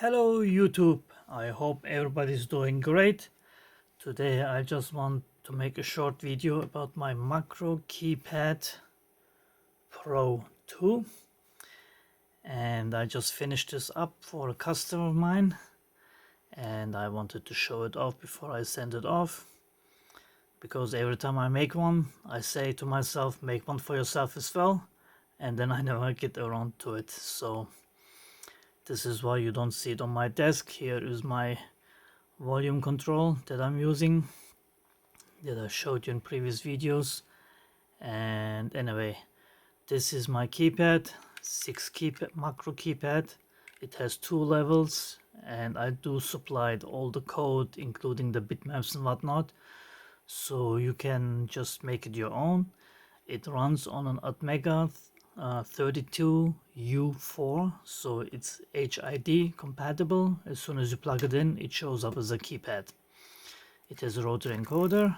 Hello YouTube, I hope everybody's doing great. Today I just want to make a short video about my Macro Keypad Pro 2, and I just finished this up for a customer of mine and I wanted to show it off before I send it off, because every time I make one I say to myself, make one for yourself as well, and then I never get around to it. So this is why you don't see it on my desk. Here is my volume control that I'm using, that I showed you in previous videos. And anyway, this is my keypad, macro keypad. It has 2 levels, and I do supplied all the code, including the bitmaps and whatnot, so you can just make it your own. It runs on an Atmega 32U4, so it's H.I.D. compatible. As soon as you plug it in, it shows up as a keypad. It has a rotary encoder,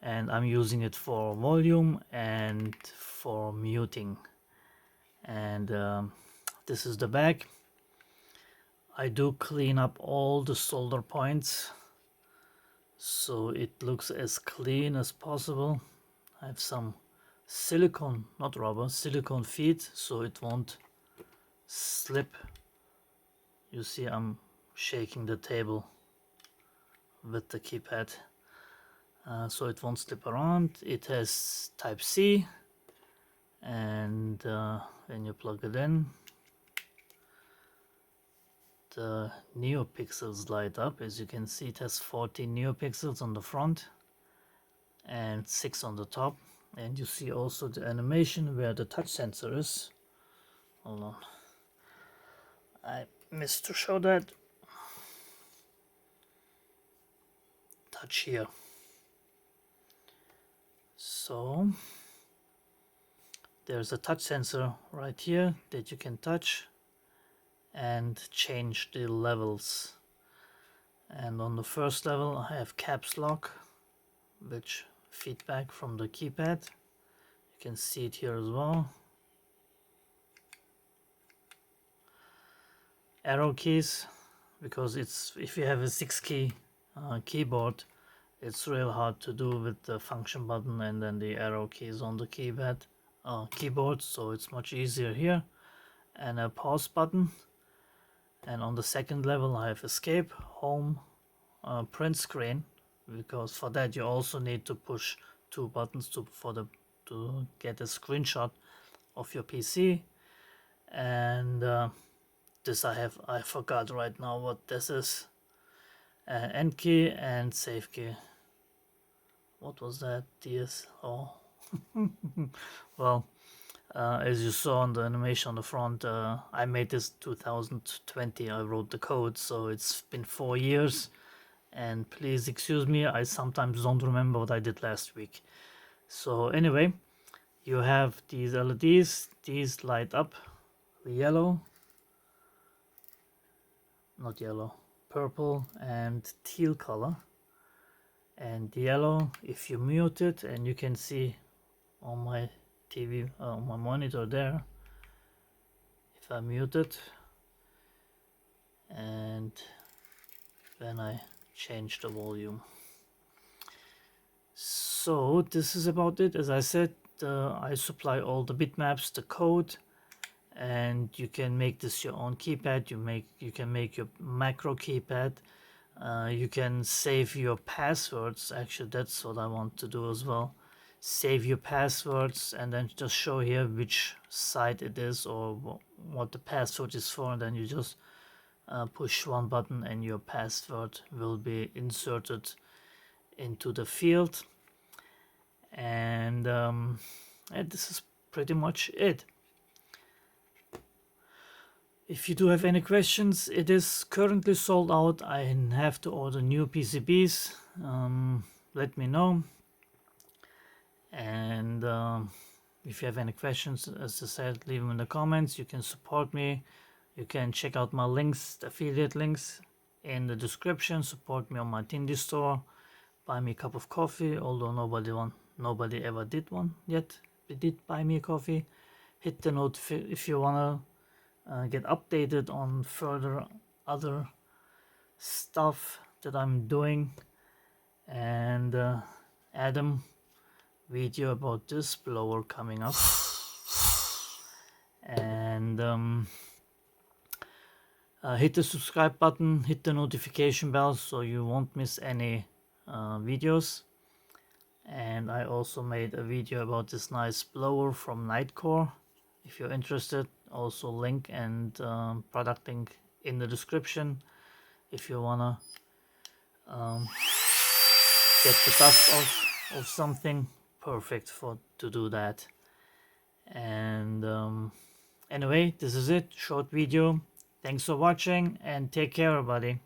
and I'm using it for volume and for muting. And this is the back. I do clean up all the solder points so it looks as clean as possible. I have some silicone, not rubber, silicone feet, so it won't slip. You see I'm shaking the table with the keypad, so it won't slip around. It has type C, and when you plug it in, the Neopixels light up. As you can see, it has 14 Neopixels on the front and 6 on the top, and you see also the animation where the touch sensor is. Hold on, I missed to show that. Touch here. So there's a touch sensor right here that you can touch and change the levels. And on the first level I have caps lock, which feedback from the keypad. You can see it here as well. Arrow keys, because it's, if you have a 6-key keyboard, it's real hard to do with the function button and then the arrow keys on the keyboard, so it's much easier here. And a pause button. And on the second level I have escape, home, print screen, because for that you also need to push 2 buttons to get a screenshot of your PC. And this I forgot right now what this is. End key and save key. What was that? DS? Oh. Well, as you saw on the animation on the front, I made this 2020. I wrote the code, so it's been 4 years. And please excuse me, I sometimes don't remember what I did last week. So anyway, you have these LEDs. These light up yellow, not yellow, purple and teal color. And yellow, if you mute it, and you can see on my TV, on my monitor there, if I mute it and then I change the volume. So this is about it. As I said, I supply all the bitmaps, the code, and you can make this your own keypad. You can make your macro keypad. You can save your passwords. Actually, that's what I want to do as well. Save your passwords and then just show here which site it is or what the password is for, and then you just push one button and your password will be inserted into the field. And this is pretty much it. If you do have any questions, it is currently sold out. I have to order new PCBs. Let me know. And if you have any questions, as I said, leave them in the comments. You can support me. You can check out my links, the affiliate links in the description. Support me on my Tindy store. Buy me a cup of coffee, although nobody ever did one yet. They did buy me a coffee. Hit the note if you wanna get updated on further other stuff that I'm doing, and Adam video about this blower coming up, and hit the subscribe button, hit the notification bell so you won't miss any videos. And I also made a video about this nice blower from Nightcore. If you're interested, also link and product link in the description if you wanna get the dust off of something. Perfect for to do that. And anyway, this is it, short video. Thanks for watching and take care, everybody.